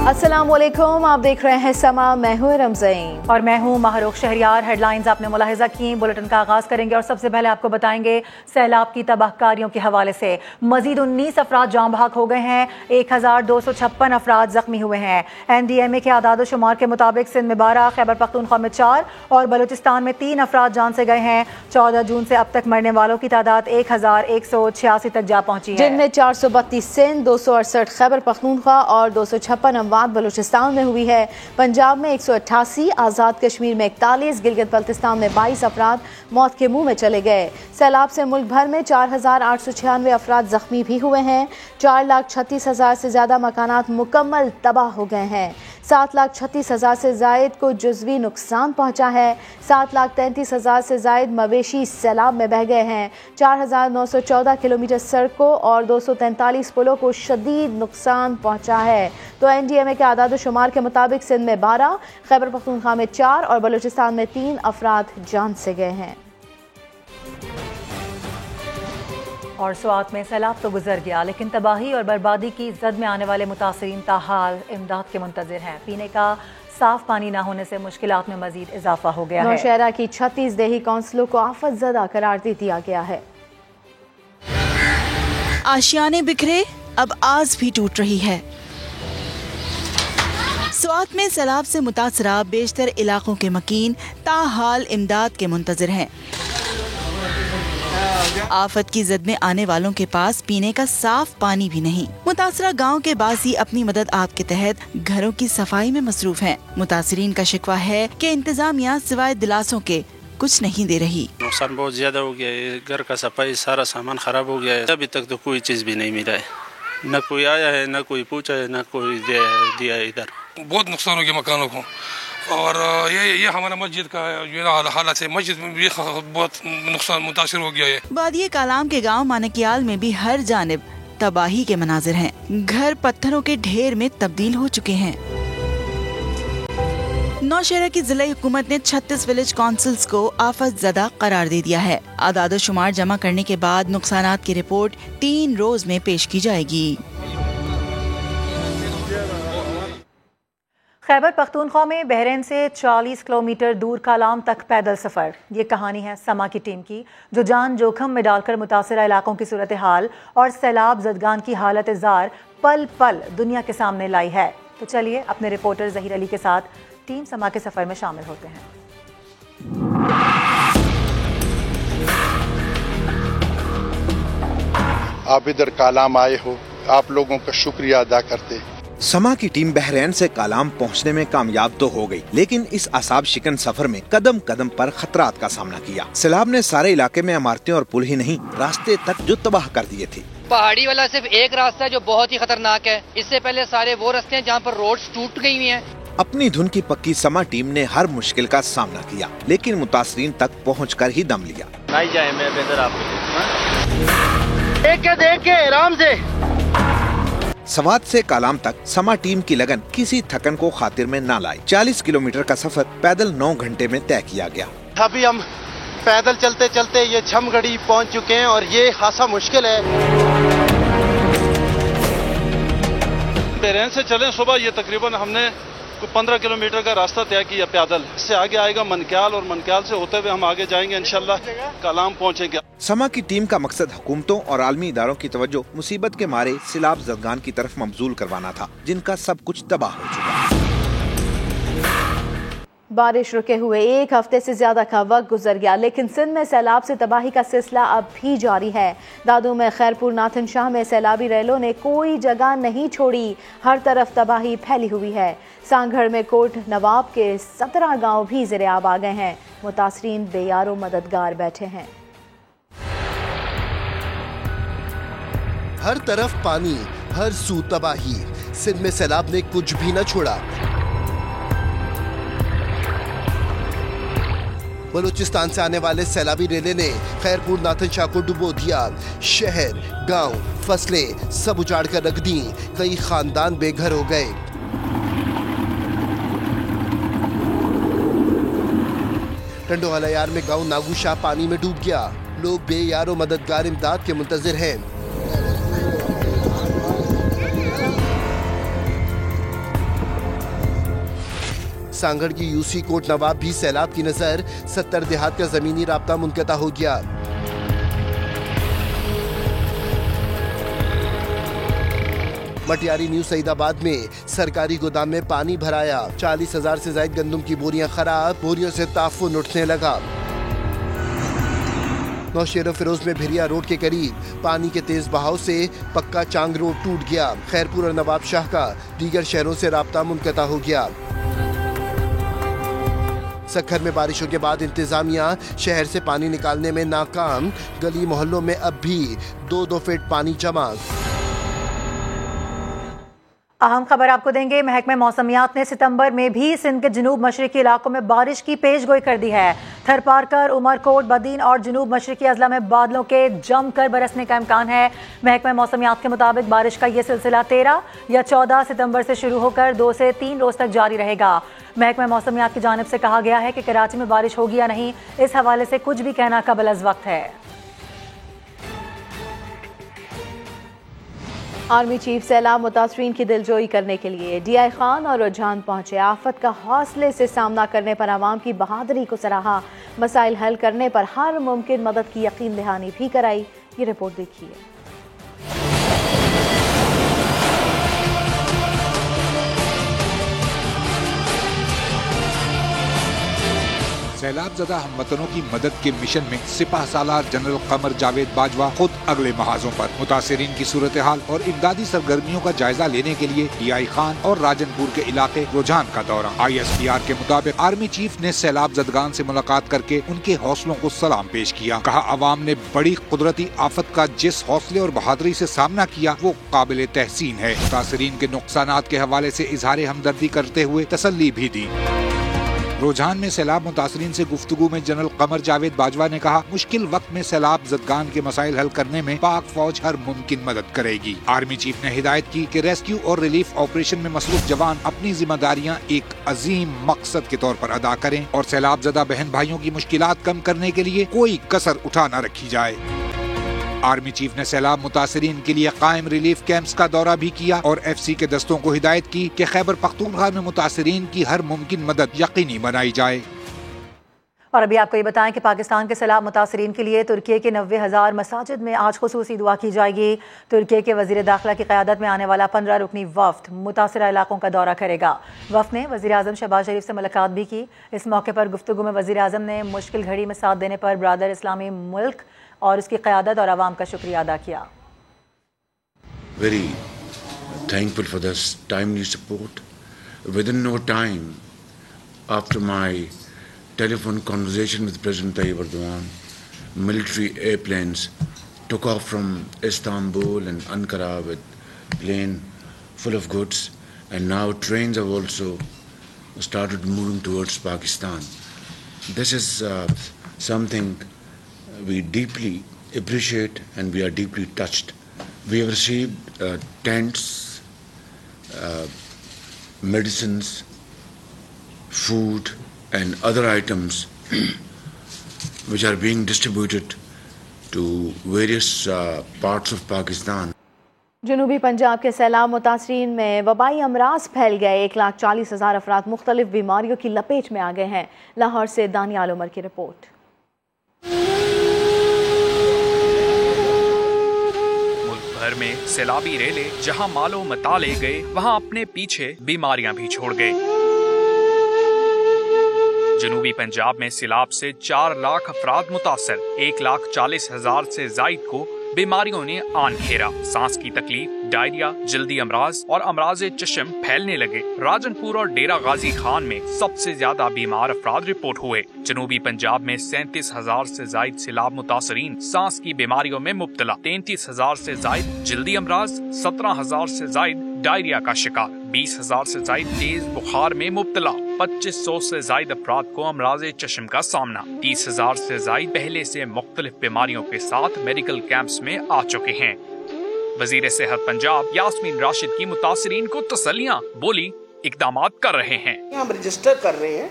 अस्सलाम वालेकुम, आप देख रहे हैं समा, मैं हूं रमज़ीन और मैं हूं महरूख शहरियार। हेडलाइंस आपने मुलाहिजा की। बुलेटिन का आगाज करेंगे और सबसे पहले आपको बताएंगे सैलाब की तबाहकारियों के हवाले से मजीद 19 अफराद जाँ बहक हो गए हैं, 1256 अफराद जख्मी हुए हैं। NDMA के आदाद शुमार के मुताबिक सिंध में 12, खैबर पख्तूनख्वा में 4 और बलूचिस्तान में 3 अफराद जान से गए हैं। 14 जून से अब तक मरने वालों की तादाद 1186 तक जा पहुंची है, जिनमें 432 सिंध, 268 खैबर पख्तूनख्वा और 256 बलूचिस्तान में हुई है। पंजाब में 188, आज़ाद कश्मीर में 41, गिलगित बल्तिस्तान में 22 अफराद मौत के मुंह में चले गए। सैलाब से मुल्क भर में 4896 अफराद जख्मी भी हुए हैं। 4,36,000 से ज़्यादा मकानात मुकम्मल तबाह हो गए हैं। 7,36,000 से ज़ायद को जुज़वी नुकसान पहुँचा है। 7,33,000 से ज़ायद मवेशी सैलाब में बह गए हैं। 4,914 किलोमीटर सड़कों और 243 पुलों को शदीद नुकसान पहुँचा है। तो NDMA के आदाद शुमार के मुताबिक सिंध में 12, खैबर पख्तूनख्वा में 4 और बलूचिस्तान में 3 अफराद जान से गए हैं। और स्वात में सैलाब तो गुजर गया, लेकिन तबाही और बर्बादी की जद में आने वाले मुतासरीन ताहाल इमदाद के मुंतज़िर हैं। पीने का साफ पानी न होने से मुश्किलात में मजीद इजाफा हो गया है। नौशहरा की 36 देही काउंसिलों को आफत ज़दा करार दे दिया गया है। आशियाने बिखरे, अब आस भी टूट रही है। स्वात में सैलाब से मुतासरा बेशतर इलाकों के मकीन ताहाल इमदाद के मुंतज़िर हैं। आफत की जद में आने वालों के पास पीने का साफ पानी भी नहीं। मुतासरा गांव के बासी अपनी मदद आप के तहत घरों की सफाई में मसरूफ हैं। मुतासरीन का शिकवा है कि इंतजामिया सिवाय दिलासों के कुछ नहीं दे रही। नुकसान बहुत ज्यादा हो गया है, घर का सफाई सारा सामान खराब हो गया है। अभी तक तो कोई चीज भी नहीं मिला है, न कोई आया है, न कोई पूछा है, न कोई दिया है। इधर बहुत नुकसान हो गया मकानों को। और ये हमारा मस्जिद का हालत है, मस्जिद में भी बहुत नुकसान मुतासिर हो गया है। वादिये कालाम के गांव मानकियाल में भी हर जानिब तबाही के मनाजिर हैं। घर पत्थरों के ढेर में तब्दील हो चुके हैं। नौशहरा की जिला हुकूमत ने 36 विलेज काउंसिल्स को आफत ज़दा करार दे दिया है। आदाद शुमार जमा करने के बाद नुकसानात की रिपोर्ट 3 रोज में पेश की जाएगी। खैबर पख्तूनख्वा में बहरीन से 40 किलोमीटर दूर कालाम तक पैदल सफ़र। ये कहानी है समा की टीम की, जो जान जोखम में डालकर मुतासरा इलाकों की सूरत हाल और सैलाब ज़दगान की हालत ज़ार पल पल दुनिया के सामने लाई है। तो चलिए अपने रिपोर्टर ज़हीर अली के साथ टीम समा के सफ़र में शामिल होते हैं। आप इधर कालाम आए हो, आप लोगों का शुक्रिया अदा करते। समा की टीम बहरीन से कालाम पहुंचने में कामयाब तो हो गई, लेकिन इस असाब शिकन सफर में कदम कदम पर खतरात का सामना किया। सैलाब ने सारे इलाके में इमारतें और पुल ही नहीं, रास्ते तक जो तबाह कर दिए थे। पहाड़ी वाला सिर्फ एक रास्ता है जो बहुत ही खतरनाक है। इससे पहले सारे वो रास्ते हैं जहाँ पर रोड्स टूट गई हुई हैं। अपनी धुन की पक्की समा टीम ने हर मुश्किल का सामना किया, लेकिन मुतासरीन तक पहुंचकर ही दम लिया। नहीं जाए मैं बेहतर आपको देख के आराम से। सवात से कालाम तक समा टीम की लगन किसी थकन को खातिर में न लाई। 40 किलोमीटर का सफर पैदल 9 घंटे में तय किया गया। अभी हम पैदल चलते चलते ये झमगढ़ी पहुंच चुके हैं और ये खासा मुश्किल है। बहरीन से चले सुबह, ये तकरीबन हमने 15 किलोमीटर का रास्ता तय किया पैदल। इससे आगे आएगा मनक्याल और मनक्याल से होते हुए हम आगे जाएंगे, इंशाल्लाह कालाम पहुंचेंगे। समा की टीम का मकसद हुकूमतों और आलमी इदारों की तवज्जो मुसीबत के मारे सैलाब ज़दगान की तरफ मबजूल करवाना था, जिनका सब कुछ तबाह हो चुका। बारिश रुके हुए 1 हफ्ते से ज्यादा का वक्त गुजर गया, लेकिन सिंध में सैलाब से तबाही का सिलसिला अब भी जारी है। दादू में खैरपुर नाथन शाह में सैलाबी रैलों ने कोई जगह नहीं छोड़ी, हर तरफ तबाही फैली हुई है। सांगढ़ में कोट नवाब के 17 गांव भी ज़ेर-ए-आब आ गए हैं। मुतासरीन बेयारो मददगार बैठे हैं। हर तरफ पानी, हर सू तबाही। सिंध में सैलाब ने कुछ भी न छोड़ा। बलूचिस्तान से आने वाले सैलाबी रेले ने खैरपुर नाथन शाह को डुबो दिया। शहर, गांव, फसलें सब उजाड़ कर रख दी। कई खानदान बेघर हो गए। टंडोवाला यार में गांव नागू शाह पानी में डूब गया। लोग बेयारो मददगार इमदाद के मुंतजिर हैं। सांगड़ की यूसी कोट नवाब भी सैलाब की नजर, 70 देहात का जमीनी राब्ता मुनक़ता हो गया। मटियारी न्यू सईदाबाद में सरकारी गोदाम में पानी भराया, 40,000 से ज्यादा गंदम की बोरियां खराब, बोरियों से ताफुन उठने लगा। नौशेरा फिरोज में भिरिया रोड के करीब पानी के तेज बहाव से पक्का चांग रोड टूट गया। खैरपुर और नवाब शाह का दीगर शहरों से राब्ता मुनक़ता हो गया। सखर में बारिशों के बाद इंतजामिया शहर से पानी निकालने में नाकाम, गली मोहल्लों में अब भी 2-2 फीट पानी जमा। अहम खबर आपको देंगे। महकमे मौसमियात ने सितंबर में भी सिंध के जनूब मशरकी इलाकों में बारिश की पेशगोई कर दी है। थरपारकर, उमरकोट, बदीन और जनूब मशरकी अजला में बादलों के जमकर बरसने का इम्कान है। महकमे मौसमियात के मुताबिक बारिश का ये सिलसिला 13 या 14 सितंबर से शुरू होकर 2 से 3 रोज तक जारी रहेगा। महकमे मौसमियात की जानिब से कहा गया है कि कराची में बारिश होगी या नहीं, इस हवाले से कुछ भी कहना कबल अज़ वक्त है। आर्मी चीफ सैलाब मुतासरीन की दिलजोई करने के लिए DI खान और रुझान पहुंचे। आफत का हौसले से सामना करने पर आवाम की बहादुरी को सराहा, मसाइल हल करने पर हर मुमकिन मदद की यकीन दहानी भी कराई। ये रिपोर्ट देखिए। सैलाब ज़दा हमवतनों की मदद के मिशन में सिपाह सालार जनरल कमर जावेद बाजवा खुद अगले महाजों पर। मुतासिरीन की सूरत हाल और इमदादी सरगर्मियों का जायजा लेने के लिए DI खान और राजनपुर के इलाके रुझान का दौरा। ISPR के मुताबिक आर्मी चीफ ने सैलाब ज़दगान से मुलाकात करके उनके हौसलों को सलाम पेश किया। कहा अवाम ने बड़ी कुदरती आफत का जिस हौसले और बहादुरी से सामना किया वो काबिल तहसीन है। मुतासिरीन के नुकसानात के हवाले से इजहार हमदर्दी करते हुए तसल्ली भी दी। रुझान में सैलाब मुतासरीन से गुफ्तगू में जनरल कमर जावेद बाजवा ने कहा मुश्किल वक्त में सैलाब ज़दगान के मसाइल हल करने में पाक फौज हर मुमकिन मदद करेगी। आर्मी चीफ ने हिदायत की कि रेस्क्यू और रिलीफ ऑपरेशन में मसरूफ जवान अपनी जिम्मेदारियां एक अजीम मकसद के तौर पर अदा करें और सैलाब ज़दा बहन भाइयों की मुश्किलात कम करने के लिए कोई कसर उठा न रखी जाए। आर्मी चीफ ने सैलाब मुतासरीन के लिए कायम रिलीफ कैंप्स का दौरा भी किया और FC के दस्तों को हिदायत की कि खैबर पख्तूनख्वा में मुतासरीन की हर मुमकिन मदद यकीनी बनाई जाए। और अभी आपको ये बताएं कि पाकिस्तान के सैलाब मुतासरीन के लिए तुर्की के 90,000 मसाजिद में आज खुसूसी दुआ की जाएगी। तुर्की के वजीर दाखिला की क़यादत में आने वाला 15 रुकनी वफ्द मुतासरा इलाकों का दौरा करेगा। वफ्द ने वजीर आज़म शहबाज शरीफ से मुलाकात भी की। इस मौके पर गुफ्तगू में वजीर आज़म ने मुश्किल घड़ी में साथ देने पर ब्रादर इस्लामी मुल्क और उसकी क़यादत और आवाम का शुक्रिया अदा किया। Very thankful for this timely support. Within no time after my telephone conversation with President Tayyip Erdogan, military airplanes took off from Istanbul and Ankara with plane full of goods, and now trains have also started moving towards Pakistan. This is something we deeply appreciate and we are deeply touched. We have received tents, medicines, food and other items which are being distributed to various parts of Pakistan. जनूबी पंजाब के सैलाब मुतासरीन में वबाई अमराज फैल गए। 1,40,000 अफराद मुख्तलिफ बीमारियों की लपेट में आ गए हैं। लाहौर से दानियाल उमर की रिपोर्ट। भर में सैलाबी रेले जहां मालो मता ले गए, वहां अपने पीछे बीमारियां भी छोड़ गए। जनूबी पंजाब में सैलाब से 4 लाख अफराद मुतासर, 1,40,000 से जायद को बीमारियों ने आन घेरा। सांस की तकलीफ, डायरिया, जल्दी अमराज और अमराज चश्म फैलने लगे। राजनपुर और डेरा गाजी खान में सबसे ज्यादा बीमार अफराद रिपोर्ट हुए। जनूबी पंजाब में 37,000 से जायद सैलाब मुतासरीन सांस की बीमारियों में मुब्तला, 33,000 से जायद जल्दी अमराज, 17,000 से जायद डायरिया का शिकार, 20,000 से जायद तेज बुखार में मुब्तला, 2500 से जायद अफराद को अमराज चश्म का सामना, 30,000 से जायद पहले से मुख्तलिफ बीमारियों के साथ मेडिकल कैंप्स में आ चुके हैं। वजीर सेहत पंजाब यास्मीन राशिद की मुतासरीन को तसल्लियां, बोली इकदामात कर रहे हैं। हम रजिस्टर कर रहे हैं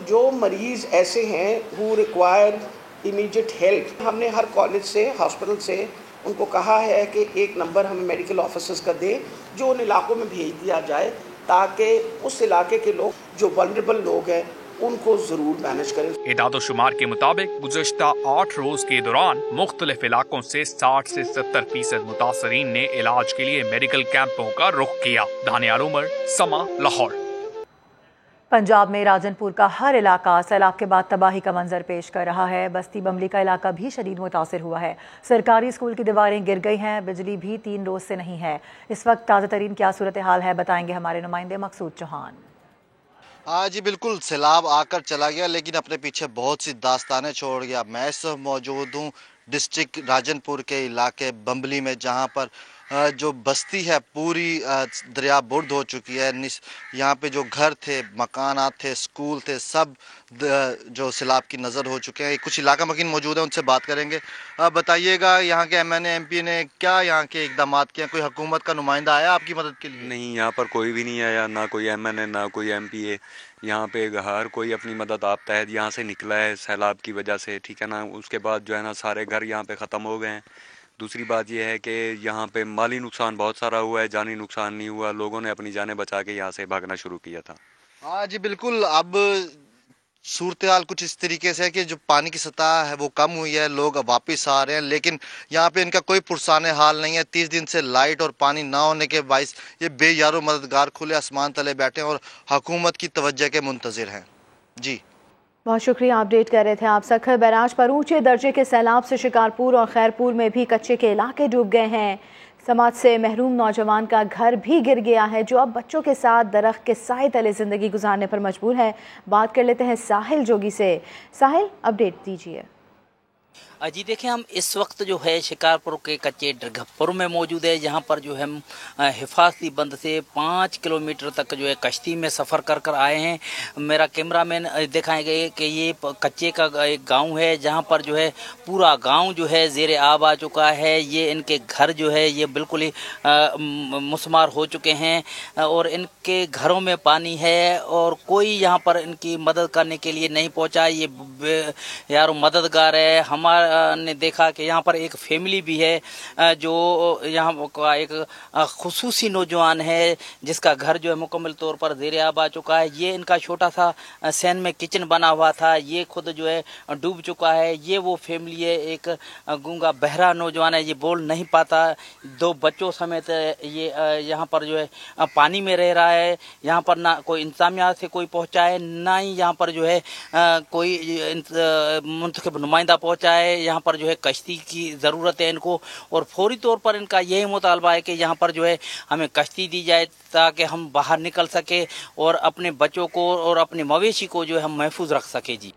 जो मरीज ऐसे हैं हु रिक्वायर इमीडिएट हेल्प। हमने हर कॉलेज से, हॉस्पिटल से उनको कहा है कि एक नंबर हमें मेडिकल ऑफिसर्स का दे, जो उन इलाकों में भेज दिया जाए ताकि उस इलाके के लोग जो वल्नरेबल लोग हैं उनको जरूर मैनेज करें। एदाद-ओ-शुमार के मुताबिक गुज़श्ता 8 रोज के दौरान मुख्तलिफ इलाकों से 60 से 70% मुतासरीन ने इलाज के लिए मेडिकल कैंपों का रुख किया। दानियाल उमर, समा, लाहौर। पंजाब में राजनपुर का हर इलाका सैलाब के बाद तबाही का मंजर पेश कर रहा है। बस्ती बमली का इलाका भी शदीद मुतासिर हुआ है। सरकारी स्कूल की दीवारें गिर गई हैं, बिजली भी 3 रोज से नहीं है। इस वक्त ताज़ा तरीन क्या सूरत हाल है, बताएंगे हमारे नुमाइंदे मकसूद चौहान। जी बिल्कुल, सैलाब आकर चला गया लेकिन अपने पीछे बहुत सी दास्तानें छोड़ गया। मैं इस मौजूद हूँ डिस्ट्रिक्ट राजनपुर के इलाके बम्बली में, जहाँ पर जो बस्ती है पूरी दरिया बुर्द हो चुकी है। यहाँ पे जो घर थे, मकानात थे, स्कूल थे, सब जो सैलाब की नज़र हो चुके हैं। कुछ इलाका मकीन मौजूद है, उनसे बात करेंगे। बताइएगा यहाँ के MNA MP ने क्या यहाँ के इकदाम किए? कोई हुकूमत का नुमाइंदा आया आपकी मदद के लिए? नहीं, यहाँ पर कोई भी नहीं आया, ना कोई MNA ना कोई MPA। यहाँ पे हर कोई अपनी मदद आप तहत यहाँ से निकला है सैलाब की वजह से, ठीक है ना। उसके बाद जो है ना सारे घर यहाँ पे ख़त्म हो गए हैं। दूसरी बात यह है कि यहाँ पे माली नुकसान बहुत सारा हुआ है, जानी नुकसान नहीं हुआ। लोगों ने अपनी जानें बचा के यहाँ से भागना शुरू किया था। हाँ जी बिल्कुल, अब सूरत हाल कुछ इस तरीके से है कि जो पानी की सतह है वो कम हुई है, लोग वापस आ रहे हैं, लेकिन यहाँ पे इनका कोई पुरसाने हाल नहीं है। 30 दिन से लाइट और पानी ना होने के बाइस ये बेयारो मददगार खुले आसमान तले बैठे हैं और हुकूमत की तवज्जो के मुंतज़िर हैं। जी बहुत शुक्रिया, अपडेट कर रहे थे आप। सखर बैराज पर ऊंचे दर्जे के सैलाब से शिकारपुर और खैरपुर में भी कच्चे के इलाके डूब गए हैं। समाज से महरूम नौजवान का घर भी गिर गया है, जो अब बच्चों के साथ दरख्त के साए तले जिंदगी गुजारने पर मजबूर है। बात कर लेते हैं साहिल जोगी से। साहिल, अपडेट दीजिए। जी देखें, हम इस वक्त जो है शिकारपुर के कच्चे डरगप्पुर में मौजूद है, जहाँ पर जो हम हिफाजती बंद से 5 किलोमीटर तक जो है कश्ती में सफ़र कर कर आए हैं। मेरा कैमरामैन दिखाएंगे कि ये कच्चे का एक गांव है, जहाँ पर जो है पूरा गांव जो है ज़ेरे आब आ चुका है। ये इनके घर जो है ये बिल्कुल ही मुसमार हो चुके हैं और इनके घरों में पानी है और कोई यहाँ पर इनकी मदद करने के लिए नहीं पहुँचा। ये यार मददगार है। हमारा ने देखा कि यहाँ पर एक फैमिली भी है जो यहाँ का एक खुसूसी नौजवान है जिसका घर जो है मुकम्मल तौर पर ज़ेरे आब आ चुका है। ये इनका छोटा सा सैन में किचन बना हुआ था, ये खुद जो है डूब चुका है। ये वो फैमिली है, एक गूंगा बहरा नौजवान है, ये बोल नहीं पाता। 2 बच्चों समेत ये यहाँ पर जो है पानी में रह रहा है। यहाँ पर ना कोई इंतजामिया से कोई पहुँचा है, ना ही यहाँ पर जो है कोई मुंतखब नुमाइंदा पहुँचा है। यहाँ पर जो है कश्ती की ज़रूरत है इनको और फौरी तौर पर इनका यही मुतालबा है कि यहाँ पर जो है हमें कश्ती दी जाए ताकि हम बाहर निकल सके और अपने बच्चों को और अपने मवेशी को जो है हम महफूज रख सके। जी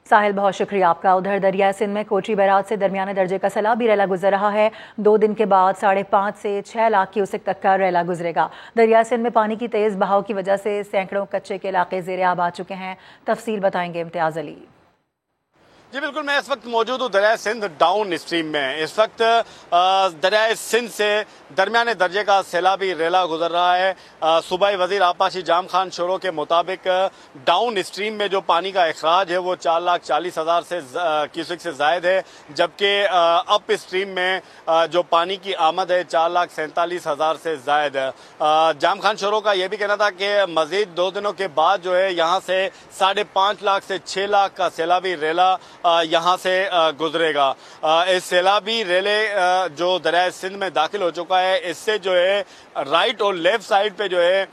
साहिल, बहुत शुक्रिया आपका। उधर दरिया सिंध में कोटरी बैराज से दरमियाने दर्जे का सैलाबी रैला गुजर रहा है। 2 दिन के बाद 5.5 से 6 लाख क्यूसेक तक का रैला गुजरेगा। दरिया सिंध में पानी की तेज बहाव की वजह से सैकड़ों कच्चे के इलाके ज़ेरे आब आ चुके हैं। तफसील बताएंगे इम्तियाज़ अली। जी बिल्कुल, मैं इस वक्त मौजूद हूँ दरिया सिंध डाउन स्ट्रीम में। इस वक्त दरिया सिंध से दरमियाने दर्जे का सैलाबी रेला गुजर रहा है। सूबाई वजीर आपाशी जाम खान शोरो के मुताबिक डाउन स्ट्रीम में जो पानी का अखराज है वो 4,40,000 से क्यूसेक से जायद है, जबकि अप स्ट्रीम में जो पानी की आमद है 4,47,000 से जायद है। जाम खान शोरो का यह भी कहना था कि मजीद 2 दिनों के बाद जो है यहाँ से 5.5 लाख से 6 लाख का सैलाबी रेला यहाँ से गुजरेगा। इस सैलाबी रेले जो दरिया सिंध में दाखिल हो चुका है, इससे जो है राइट और लेफ्ट साइड पे जो है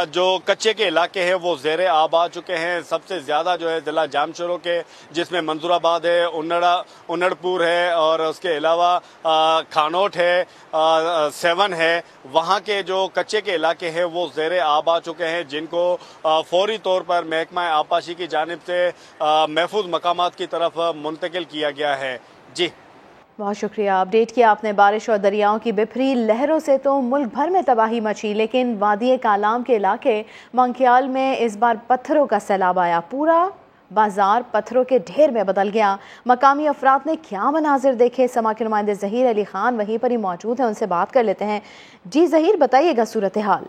जो कच्चे के इलाके हैं वो ज़ेरे आब आ चुके हैं। सबसे ज़्यादा जो है ज़िला जामशोरो के, जिसमें मंसूराबाद है, उन्नड़पुर है और उसके अलावा खानोट है, 7 है, वहाँ के जो कच्चे के इलाके हैं वो ज़ेरे आब आ चुके हैं, जिनको फौरी तौर पर महकमा आपाशी की जानिब से महफूज मकामात की तरफ मुंतकिल किया गया है। जी बहुत शुक्रिया, अपडेट किया आपने। बारिश और दरियाओं की बिफरी लहरों से तो मुल्क भर में तबाही मची, लेकिन वादी कालाम के इलाके मंकियाल में इस बार पत्थरों का सैलाब आया। पूरा बाजार पत्थरों के ढेर में बदल गया। मकामी अफराद ने क्या मनाजिर देखे, समा के नुमाइंदे जहीर अली खान वहीं पर ही मौजूद हैं, उनसे बात कर लेते हैं। जी जहीर, बताइएगा सूरत हाल।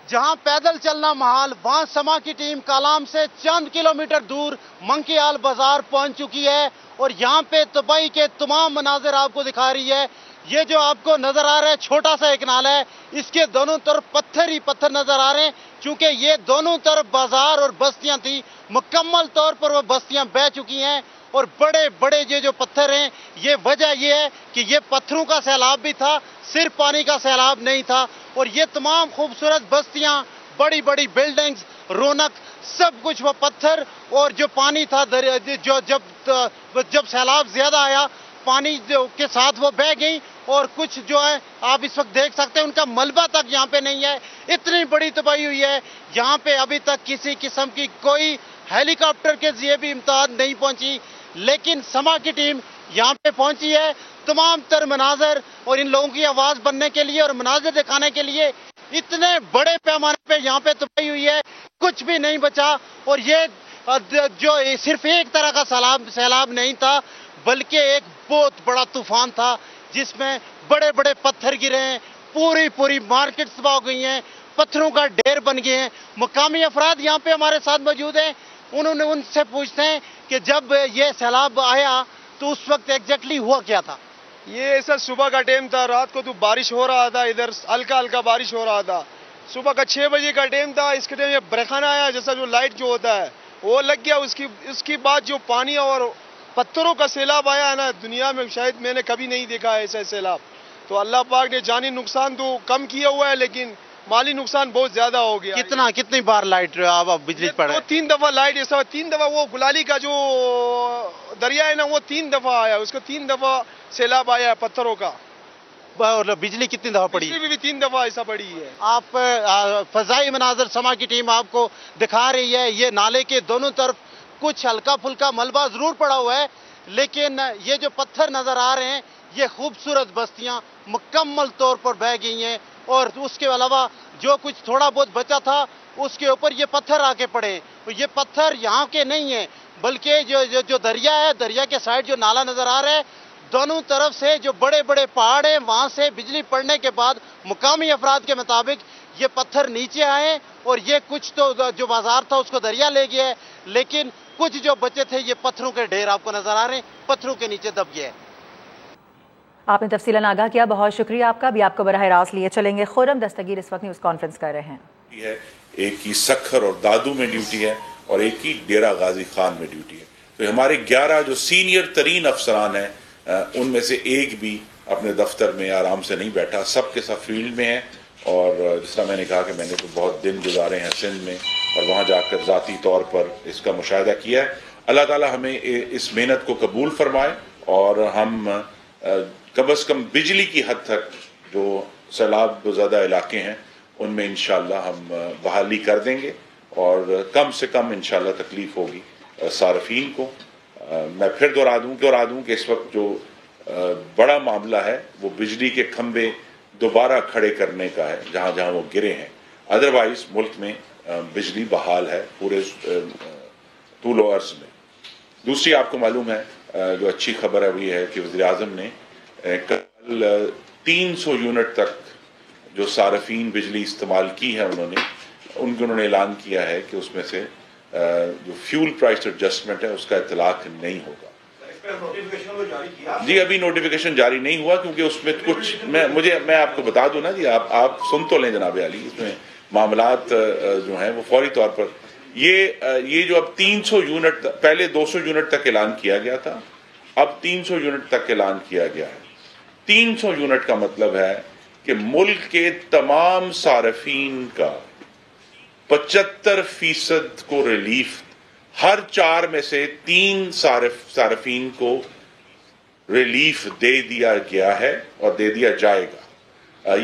जहां पैदल चलना महाल, वहां समा की टीम कालाम से चंद किलोमीटर दूर मंकियाल बाजार पहुंच चुकी है और यहां पे तबाही के तमाम मनाजिर आपको दिखा रही है। یہ جو آپ کو نظر آ رہا ہے چھوٹا سا ایک نالا ہے، اس کے دونوں طرف پتھر ہی پتھر نظر آ رہے ہیں، چونکہ یہ دونوں طرف بازار اور بستیاں تھیں، مکمل طور پر وہ بستیاں بہہ چکی ہیں، اور بڑے بڑے یہ جو پتھر ہیں، یہ وجہ یہ ہے کہ یہ پتھروں کا سیلاب بھی تھا، صرف پانی کا سیلاب نہیں تھا، اور یہ تمام خوبصورت بستیاں، بڑی بڑی بلڈنگز، رونق، سب کچھ وہ پتھر اور جو پانی تھا جو جب سیلاب زیادہ آیا پانی کے ساتھ وہ بہہ گئی، اور کچھ جو ہے آپ اس وقت دیکھ سکتے ہیں ان کا ملبہ تک یہاں پہ نہیں ہے، اتنی بڑی تباہی ہوئی ہے۔ یہاں پہ ابھی تک کسی قسم کی کوئی ہیلی کاپٹر کے ذریعے بھی امداد نہیں پہنچی، لیکن سما کی ٹیم یہاں پہ پہنچی ہے تمام تر مناظر اور ان لوگوں کی آواز بننے کے لیے اور مناظر دکھانے کے لیے۔ اتنے بڑے پیمانے پہ یہاں پہ تباہی ہوئی ہے، کچھ بھی نہیں بچا، اور یہ جو صرف ایک طرح کا سیلاب نہیں تھا بلکہ ایک بہت بڑا طوفان تھا جس میں بڑے بڑے پتھر گرے ہیں، پوری مارکیٹ تباہ ہو گئی ہیں، پتھروں کا ڈھیر بن گئے ہیں۔ مقامی افراد یہاں پہ ہمارے ساتھ موجود ہیں، ان سے پوچھتے ہیں کہ جب یہ سیلاب آیا تو اس وقت ایگزیکٹلی ہوا کیا تھا؟ یہ ایسا صبح کا ٹائم تھا، رات کو تو بارش ہو رہا تھا، ادھر ہلکا ہلکا بارش ہو رہا تھا، صبح کا 6 بجے کا ٹائم تھا، اس کے ٹائم یہ برقانہ آیا جیسا جو لائٹ جو ہوتا ہے وہ لگ گیا، اس کی بعد جو پانی اور پتھروں کا سیلاب آیا ہے نا، دنیا میں شاید میں نے کبھی نہیں دیکھا ہے ایسا سیلاب۔ تو اللہ پاک نے جانی نقصان تو کم کیا ہوا ہے لیکن مالی نقصان بہت زیادہ ہو گیا۔ کتنی بار لائٹ بجلی پڑے؟ 3 دفعہ لائٹ، ایسا 3 دفعہ وہ گلالی کا جو دریا ہے نا وہ 3 دفعہ آیا، اس کو 3 دفعہ سیلاب آیا ہے پتھروں کا۔ اور بجلی کتنی دفعہ پڑی؟ بجلی بھی 3 دفعہ ایسا پڑی ہے۔ آپ فضائی مناظر سما کی ٹیم آپ کو دکھا رہی ہے، یہ نالے کے دونوں طرف کچھ ہلکا پھلکا ملبہ ضرور پڑا ہوا ہے، لیکن یہ جو پتھر نظر آ رہے ہیں یہ خوبصورت بستیاں مکمل طور پر بہہ گئی ہیں، اور اس کے علاوہ جو کچھ تھوڑا بہت بچا تھا اس کے اوپر یہ پتھر آ کے پڑے۔ یہ پتھر یہاں کے نہیں ہیں بلکہ جو دریا ہے، دریا کے سائڈ جو نالا نظر آ رہا ہے، دونوں طرف سے جو بڑے بڑے پہاڑ ہیں وہاں سے بجلی پڑنے کے بعد مقامی افراد کے مطابق یہ پتھر نیچے آئے، اور یہ کچھ تو جو بازار تھا اس کو دریا لے گیا ہے، لیکن کچھ جو بچے تھے یہ پتھروں کے ڈھیر آپ کو نظر آ رہے ہیں، پتھروں کے نیچے دب گئے۔ آپ نے تفصیلاً آگاہ کیا، بہت شکریہ آپ کا۔ بھی آپ کو براہ راست لیے چلیں گے، خورم دستگیر اس وقت نیوز کانفرنس کر رہے ہیں۔ ایک کی سکھر اور دادو میں ڈیوٹی ہے اور ایک کی ڈیرہ غازی خان میں ڈیوٹی ہے، تو ہمارے 11 جو سینئر ترین افسران ہیں ان میں سے ایک بھی اپنے دفتر میں آرام سے نہیں بیٹھا، سب کے سب فیلڈ میں ہیں، اور جس طرح میں نے کہا کہ میں نے تو بہت دن گزارے ہیں سندھ میں اور وہاں جا کر ذاتی طور پر اس کا مشاہدہ کیا ہے۔ اللہ تعالیٰ ہمیں اس محنت کو قبول فرمائے اور ہم کم از کم بجلی کی حد تک جو سیلاب زدہ علاقے ہیں ان میں انشاءاللہ ہم بحالی کر دیں گے، اور کم سے کم انشاءاللہ تکلیف ہوگی صارفین کو۔ میں پھر دہرا دوں کہ اس وقت جو بڑا معاملہ ہے وہ بجلی کے کھمبے دوبارہ کھڑے کرنے کا ہے جہاں جہاں وہ گرے ہیں، ادروائز ملک میں بجلی بحال ہے پورے طول و عرض میں۔ دوسری آپ کو معلوم ہے جو اچھی خبر ہے وہ یہ ہے کہ وزیر اعظم نے کل 300 یونٹ تک جو صارفین بجلی استعمال کی ہے انہوں نے اعلان کیا ہے کہ اس میں سے جو فیول پرائس ایڈجسٹمنٹ ہے اس کا اطلاق نہیں ہوگا۔ جی ابھی نوٹیفیکیشن جاری نہیں ہوا کیونکہ اس میں کچھ میں آپ کو بتا دوں نا جی، آپ سن تو لیں جناب علی، اس میں معاملات جو ہیں وہ فوری طور پر یہ جو اب 300 یونٹ، پہلے 200 یونٹ تک اعلان کیا گیا تھا، اب 300 یونٹ تک اعلان کیا گیا ہے۔ 300 یونٹ کا مطلب ہے کہ ملک کے تمام صارفین کا 75% کو ریلیف، ہر 4 میں سے 3 صارفین کو ریلیف دے دیا گیا ہے اور دے دیا جائے گا۔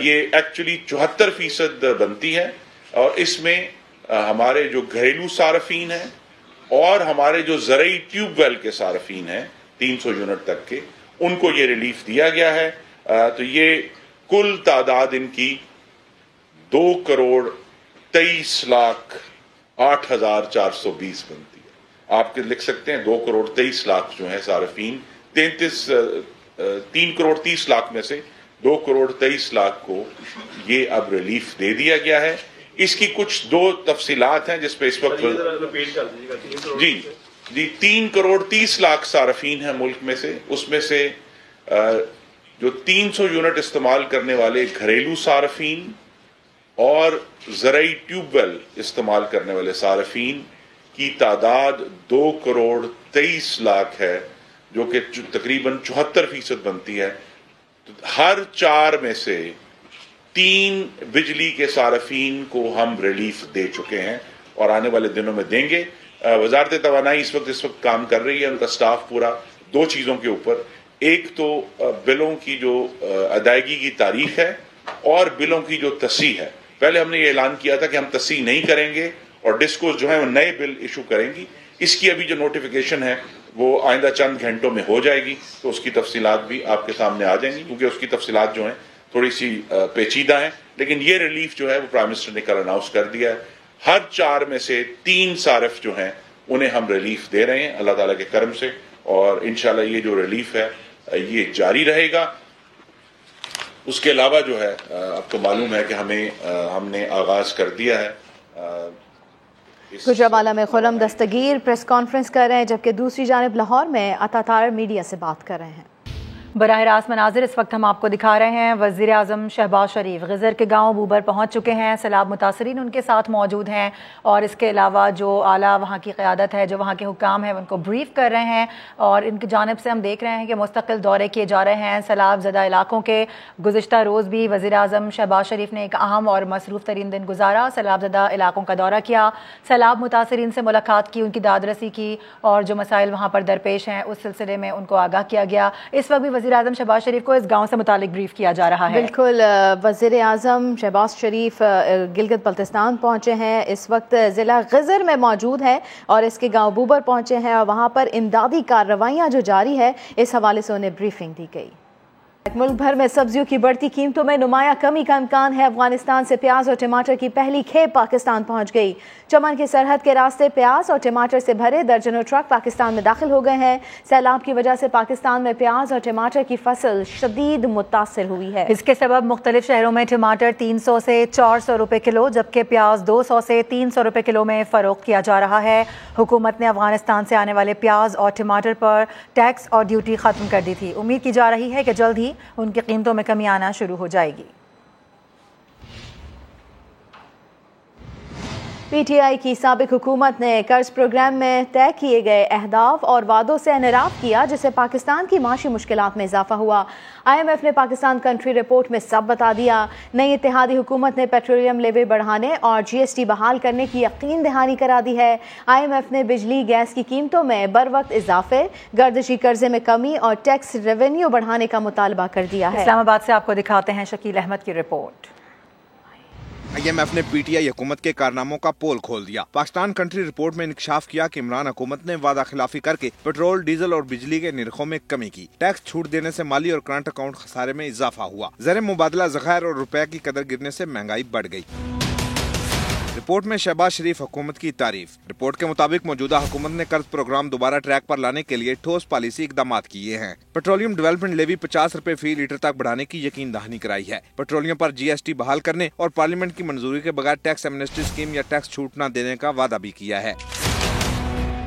یہ ایکچولی 74% بنتی ہے، اور اس میں ہمارے جو گھریلو صارفین ہیں اور ہمارے جو زرعی ٹیوب ویل کے صارفین ہیں 300 یونٹ تک کے، ان کو یہ ریلیف دیا گیا ہے۔ تو یہ کل تعداد ان کی 2,23,08,420 بنتی ہے۔ آپ کے لکھ سکتے ہیں 2,23,00,000 جو ہیں صارفین، 3,30,00,000 میں سے 2,23,00,000 کو یہ اب ریلیف دے دیا گیا ہے۔ اس کی کچھ 2 تفصیلات ہیں جس پہ اس وقت جی 3,30,00,000 صارفین ہیں ملک میں سے، اس میں سے जो 300 यूनिट इस्तेमाल करने वाले घरेलू सारफीन और ज़राई ट्यूबवेल इस्तेमाल करने वाले सारफीन की तादाद 2,23,00,000 है, जो कि तकरीबन 74% बनती है। तो हर 4 में से 3 बिजली के सारफीन को हम रिलीफ दे चुके हैं और आने वाले दिनों में देंगे। वजारत तवानाई इस वक्त काम कर रही है, उनका स्टाफ पूरा 2 चीज़ों के ऊपर, एक तो बिलों की जो अदायगी की तारीख है और बिलों की जो तस्सीह है। पहले हमने ये ऐलान किया था कि हम तस्सीह नहीं करेंगे और डिस्कोस जो है वो नए बिल इशू करेंगी। इसकी अभी जो नोटिफिकेशन है वो आइंदा चंद घंटों में हो जाएगी, तो उसकी तफसीलात भी आपके सामने आ जाएंगी, क्योंकि उसकी तफसीलात जो हैं थोड़ी सी पेचीदा हैं। लेकिन ये रिलीफ जो है वो प्राइम मिनिस्टर ने कल अनाउंस कर दिया है। हर 4 में से 3 सारिफ जो हैं उन्हें हम रिलीफ दे रहे हैं अल्लाह ताला के करम से, और इंशाल्लाह ये जो रिलीफ है ये जारी रहेगा। उसके अलावा जो है आपको मालूम है कि हमने आगाज कर दिया है। गुजरावाला में खुर्रम दस्तगीर प्रेस कॉन्फ्रेंस कर रहे हैं, जबकि दूसरी जानिब लाहौर में अतातार मीडिया से बात कर रहे हैं। बराह रास्त मनाजिर इस वक्त हम आपको दिखा रहे हैं। वज़ीर आज़म शहबाज शरीफ ग़िज़र के गांव बूबर पहुंच चुके हैं। सैलाब मुतासरीन उनके साथ मौजूद हैं और इसके अलावा जो आला वहां की क़यादत है, जो वहां के हुकाम हैं, उनको ब्रीफ कर रहे हैं और इनकी जानिब से हम देख रहे हैं कि मुस्तकिल दौरे किए जा रहे हैं सैलाब ज़दा इलाकों के। गुज़िश्ता रोज़ भी वज़ीर आज़म शहबाज शरीफ ने एक अहम और मसरूफ़ तरीन दिन गुजारा, सैलाब ज़दा इलाकों का दौरा किया, सैलाब मुतासरीन से मुलाकात की, उनकी दादरसी की और जो मसाइल वहाँ पर दरपेश हैं उस सिलसिले में उनको आगाह किया गया। इस वक्त भी वज़ीर आज़म शहबाज शरीफ को इस गांव से मुतालिक ब्रीफ किया जा रहा है। बिल्कुल, वज़ीर आज़म शहबाज शरीफ गिलगित बल्तिस्तान पहुंचे हैं, इस वक्त ज़िला ग़िज़र में मौजूद है और इसके गांव बूबर पहुंचे हैं और वहां पर इमदादी कार्रवाइयां जो जारी है इस हवाले से उन्हें ब्रीफिंग दी गई। मुल्क भर में सब्जियों की बढ़ती कीमतों में नुमाया कमी का इम्कान है। अफगानिस्तान से प्याज और टमाटर की पहली खेप पाकिस्तान पहुंच गई। चमन की सरहद के रास्ते प्याज और टमाटर से भरे दर्जनों ट्रक पाकिस्तान में दाखिल हो गए हैं। सैलाब की वजह से पाकिस्तान में प्याज और टमाटर की फसल शदीद मुतासिर हुई है। इसके सबब मुख्तलिफ शहरों में टमाटर 300 से 400 रुपए किलो, जबकि प्याज 200 से 300 रुपए किलो में फरोख्त किया जा रहा है। हुकूमत ने अफगानिस्तान से आने वाले प्याज और टमाटर पर टैक्स और ड्यूटी खत्म कर दी थी। उम्मीद की जा रही है कि जल्द ही उनकी कीमतों में कमी आना शुरू हो जाएगी। पीटीआई की साबिक हुकूमत ने कर्ज प्रोग्राम में तय किए गए अहदाफ और वादों से इनराफ किया, जिससे पाकिस्तान की माशी मुश्किलात में इजाफा हुआ। IMF ने पाकिस्तान कंट्री रिपोर्ट में सब बता दिया। नई इत्तेहादी हुकूमत ने पेट्रोलियम लेवी बढ़ाने और GST बहाल करने की यकीन दहानी करा दी है। IMF ने बिजली गैस की कीमतों में बर वक्त इजाफे, गर्दिशी कर्जे में कमी और टैक्स रेवेन्यू बढ़ाने का मुतालबा कर दिया है। इस्लामाबाद से आपको दिखाते हैं शकील अहमद की रिपोर्ट। IMF ने PTI हुकूमत के कारनामों का पोल खोल दिया। पाकिस्तान कंट्री रिपोर्ट में इंकशाफ किया कि इमरान हुकूमत ने वादा खिलाफी करके पेट्रोल, डीजल और बिजली के निर्खों में कमी की। टैक्स छूट देने से माली और करंट अकाउंट खसारे में इजाफा हुआ। ज़र मुबादला ज़खायर और रुपए की कदर गिरने से महंगाई बढ़ गई। रिपोर्ट में शहबाज शरीफ हुकूमत की तारीफ। रिपोर्ट के मुताबिक मौजूदा हुकूमत ने कर्ज प्रोग्राम दोबारा ट्रैक पर लाने के लिए ठोस पॉलिसी इकदाम किए हैं। पेट्रोलियम डेवलपमेंट लेवी 50 रुपए फी लीटर तक बढ़ाने की यकीन दहानी कराई है। पेट्रोलियम पर GST बहाल करने और पार्लियामेंट की मंजूरी के बगैर टैक्स एमनेस्टी स्कीम या टैक्स छूट न देने का वादा भी किया है।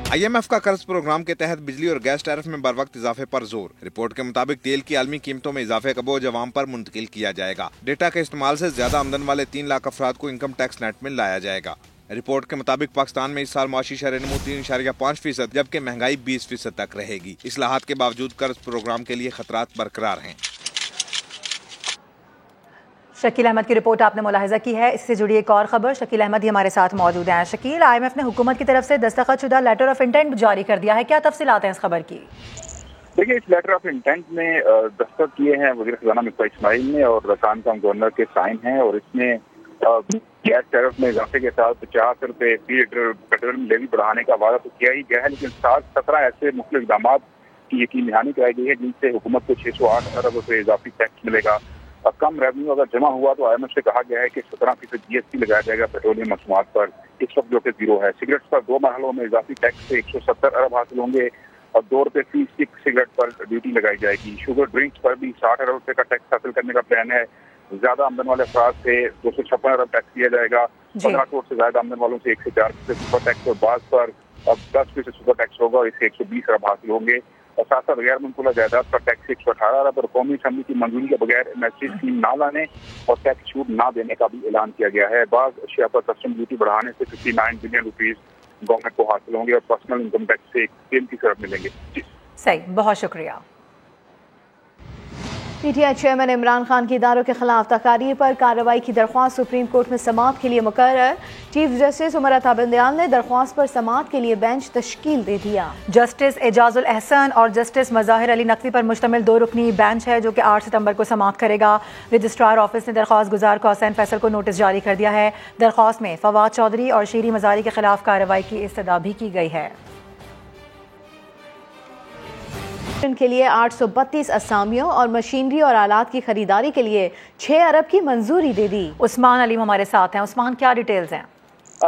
IMF का कर्ज प्रोग्राम के तहत बिजली और गैस टैरिफ में बर वक्त इजाफे पर जोर। रिपोर्ट के मुताबिक तेल की आलमी कीमतों में इजाफे का बोझ अवाम पर मुंतकिल किया जाएगा। डेटा के इस्तेमाल से ज्यादा आमदन वाले 3 लाख अफराद को इनकम टैक्स नेट में लाया जाएगा। रिपोर्ट के मुताबिक पाकिस्तान में इस साल माशी शरह-ए-नमू 3.5%, जबकि महंगाई 20% तक रहेगी। इस्लाहात के बावजूद कर्ज प्रोग्राम के लिए खतरात बरकरार हैं। शकील अहमद की रिपोर्ट आपने मुलाहिजा की है। इससे जुड़ी एक और खबर, शकील अहमद ही हमारे साथ मौजूद हैं। शकील, IMF ने हुकूमत की तरफ से दस्तखतशुदा लेटर ऑफ इंटेंट जारी कर दिया है, क्या तफसीलात हैं इस खबर की? देखिए, इस लेटर ऑफ इंटेंट में दस्तखत किए हैं वज़ीर ख़ज़ाना मिर्ज़ा इस्माइल ने और कान गवर्नर के साइन हैं, और इसमें गैस टैरिफ में इजाफे के साथ 50 रुपए फी लीटर पेट्रोलियम लेवी बढ़ाने का वादा तो किया ही गया है, लेकिन साथ 17 ऐसे मुख्तलिफ इक़दाम की यकीन दहानी कराई गई है जिनसे हुकूमत को 608 अरब रुपए इजाफी टैक्स मिलेगा। कम रेवेन्यू अगर जमा हुआ तो IMF से कहा गया है कि 17% GST लगाया जाएगा पेट्रोलियम मसनूआत पर, इस वक्त जो कि 0 है। सिगरेट्स पर 2 मरहलों में इजाफी टैक्स से 170 अरब हासिल होंगे और 2 रुपए फी स्टिक सिगरेट पर ड्यूटी लगाई जाएगी। शुगर ड्रिंक्स पर भी 60 अरब रुपए का टैक्स हासिल करने का प्लान है। ज्यादा आमदन वाले अफराद से 256 अरब टैक्स दिया जाएगा। 15 करोड़ से ज्यादा आमदन वालों से 1 से 4% सुपर टैक्स और बाज पर अब 10% सुपर टैक्स होगा और इससे 120 अरब हासिल होंगे। साथ गैर मुनकुला जायदाद पर टैक्स 118 अरब और कौमी असम्बली की मंजूरी के बगैर एमएसपी स्कीम ना लाने और टैक्स छूट ना देने का भी ऐलान किया गया है। बाज़ अशिया पर कस्टम ड्यूटी बढ़ाने से 59 बिलियन रुपीस गवर्नमेंट को हासिल होंगे और पर्सनल इनकम टैक्स से 3% मिलेंगे। सही, बहुत शुक्रिया। पीटीआई चेयरमैन इमरान खान की इदारों के खिलाफ तकारीर पर कार्रवाई की दरख्वास्त सुप्रीम कोर्ट में समाअत के लिए मुकर्रर। चीफ जस्टिस उमर अता बंदयाल ने दरख्वास्त पर समाअत के लिए बेंच तश्कील दे दिया। जस्टिस एजाजुल एहसन और जस्टिस मज़ाहिर अली नकवी पर मुश्तमिल 2 रुकनी बेंच है जो कि 8 सितंबर को समाअत करेगा। रजिस्ट्रार ऑफिस ने दरख्वास्त गुजार को हुसैन फैसल को नोटिस जारी कर दिया है। दरख्वास्त में फवाद चौधरी और शीरी मजारी के खिलाफ कार्रवाई की इस्तदा भी की गई है। के लिए 832 असामियों और मशीनरी और आलात की खरीदारी के लिए 6 अरब की मंजूरी दे दी। उस्मान अलीम हमारे साथ हैं। उस्मान, क्या डिटेल्स हैं?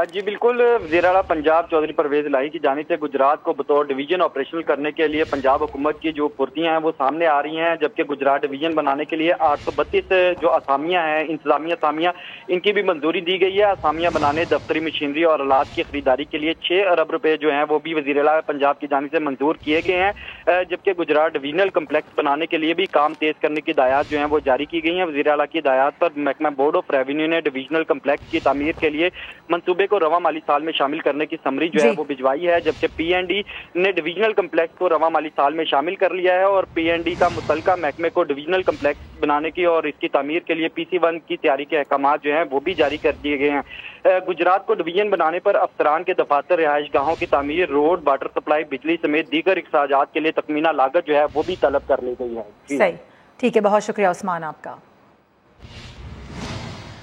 जी बिल्कुल, वज़ीर आला पंजाब चौधरी परवेज इलाही की जानिब से गुजरात को बतौर डिवीजन ऑपरेशनल करने के लिए पंजाब हुकूमत की जो फुर्तियाँ हैं वो सामने आ रही हैं, जबकि गुजरात डिवीजन बनाने के लिए 832 जो असामियाँ हैं, इंतजामी असामियाँ, इनकी भी मंजूरी दी गई है। असामियाँ बनाने, दफ्तरी मशीनरी और आलात की खरीदारी के लिए 6 अरब रुपए जो हैं वो भी वज़ीर आला पंजाब की जानिब से मंजूर किए गए हैं, जबकि गुजरात डिवीजनल कम्प्लेक्स बनाने के लिए भी काम तेज करने की हिदायत जो हैं वो जारी की गई हैं। वज़ीर आला की हिदायत पर महकमा बोर्ड ऑफ रेवेन्यू ने डिवीजनल कम्प्लेक्स की तामीर के लिए मंसूबे को रवा माली साल में शामिल करने की समरी जो है वो भिजवाई है, जबकि पीएनडी ने डिवीजनल कम्प्लेक्स को रवा माली साल में शामिल कर लिया है और पीएनडी का मुतलका महकमे को डिवीजनल कम्प्लेक्स बनाने की और इसकी तामीर के लिए PC1 की तैयारी के अहकाम जो हैं वो भी जारी कर दिए गए हैं। गुजरात को डिवीजन बनाने पर अफसरान के दफातर, रिहाइश गाहों की तामीर, रोड, वाटर सप्लाई, बिजली समेत दीगर इखराजात के लिए तखमीना लागत जो है वो भी तलब कर ली गई है। सही, ठीक है, बहुत शुक्रिया उस्मान आपका।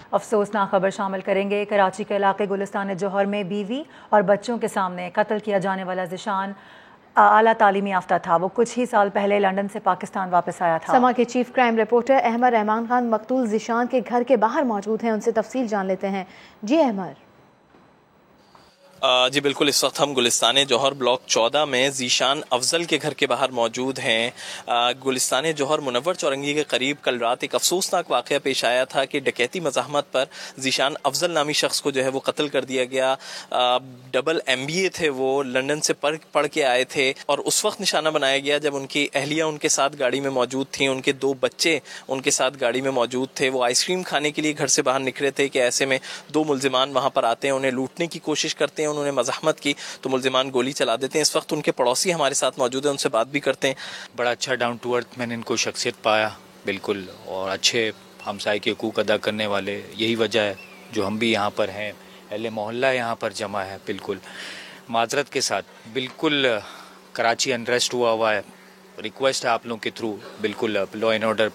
अफसोसनाक खबर शामिल करेंगे। कराची के इलाके गुलिस्तान जौहर में बीवी और बच्चों के सामने कत्ल किया जाने वाला ज़ीशान आला तालीमी याफ्ता था। वो कुछ ही साल पहले लंदन से पाकिस्तान वापस आया था। समा के chief crime reporter Ahmed Rehman Khan मकतूल ज़ीशान के घर के बाहर मौजूद हैं, उनसे तफसील जान लेते हैं। जी अहमद। जी बिल्कुल, इस वक्त हम गुलिस्तान जौहर ब्लॉक 14 में ज़ीशान अफजल के घर के बाहर मौजूद हैं। गुलिस्तान जौहर मुनव्वर चौरंगी के करीब कल रात एक अफसोसनाक वाक़या पेश आया था कि डकैती मज़ाहमत पर ज़ीशान अफजल नामी शख्स को जो है वो कत्ल कर दिया गया। डबल MBA थे वो, लंदन से पढ़ के आए थे और उस वक्त निशाना बनाया गया जब उनकी अहलिया उनके साथ गाड़ी में मौजूद थी, उनके 2 बच्चे उनके साथ गाड़ी में मौजूद थे। वो आइसक्रीम खाने के लिए घर से बाहर निकले थे कि ऐसे में 2 मुल्जिमान वहाँ पर आते हैं, उन्हें लूटने की कोशिश करते हैं। उन्होंने मज़ाहमत की तो मुल्जिमान गोली चला देते हैं। इस वक्त उनके पड़ोसी हमारे साथ मौजूद हैं, उनसे बात भी करते हैं। बड़ा अच्छा डाउन टू अर्थ मैंने इनको शख्सियत पाया बिल्कुल, और अच्छे हमसाये के हकूक़ अदा करने वाले। यही वजह है जो हम भी यहाँ पर हैं, अहले मोहल्ला यहाँ पर जमा है। बिल्कुल माजरत के साथ, बिल्कुल कराची अनरेस्ट हुआ है। रिक्वेस्ट है आप लोगों के थ्रू, बिल्कुल लॉ एंड ऑर्डर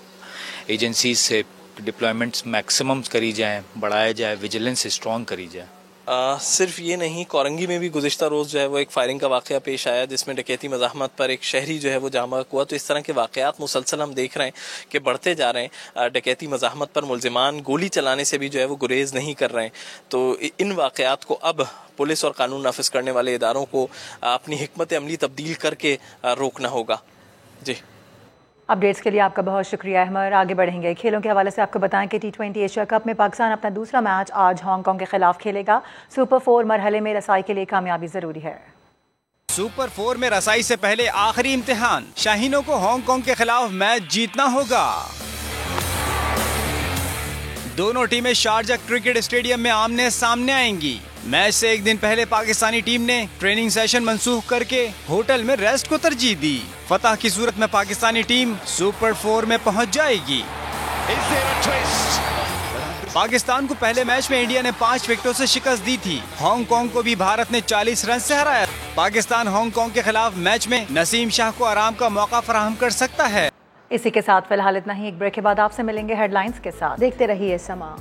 एजेंसीज से डिप्लॉयमेंट्स मैक्सिमम करी जाएँ, बढ़ाया जाए, विजिलेंस स्ट्रॉन्ग करी जाए। सिर्फ ये नहीं, कोरंगी में भी गुज़िश्ता रोज़ जो है वो एक फायरिंग का वाक़या पेश आया जिसमें डकैती मज़ाहमत पर एक शहरी जो है वो जाम हुआ। तो इस तरह के वाक़यात मुसलसल हम देख रहे हैं कि बढ़ते जा रहे हैं। डकैती मज़ाहमत पर मुल्जिमान गोली चलाने से भी जो है वो गुरेज नहीं कर रहे हैं। तो इन वाक़यात को अब पुलिस और कानून नाफिज करने वाले इदारों को अपनी हिकमत अमली तब्दील करके रोकना होगा। जी, अपडेट्स के लिए आपका बहुत शुक्रिया अहमद। आगे बढ़ेंगे। खेलों के हवाले से आपको बताएं कि T20 एशिया कप में पाकिस्तान अपना दूसरा मैच आज हांगकांग के खिलाफ खेलेगा। सुपर 4 मरहले में रसाई के लिए कामयाबी जरूरी है। सुपर 4 में रसाई से पहले आखिरी इम्तिहान, शाहीनों को हांगकांग के खिलाफ मैच जीतना होगा। दोनों टीमें शारजा क्रिकेट स्टेडियम में आमने सामने आएंगी। मैच से एक दिन पहले पाकिस्तानी टीम ने ट्रेनिंग सेशन मंसूख करके होटल में रेस्ट को तरजीह दी। फतह की सूरत में पाकिस्तानी टीम सुपर 4 में पहुंच जाएगी। पाकिस्तान को पहले मैच में इंडिया ने 5 विकेटों से शिकस्त दी थी। हांगकांग को भी भारत ने 40 रन से हराया। पाकिस्तान हांगकांग के खिलाफ मैच में नसीम शाह को आराम का मौका फराहम कर सकता है। इसी के साथ फिलहाल इतना ही। एक ब्रेक के बाद आपसे मिलेंगे हेडलाइंस के साथ। देखते रहिए समा।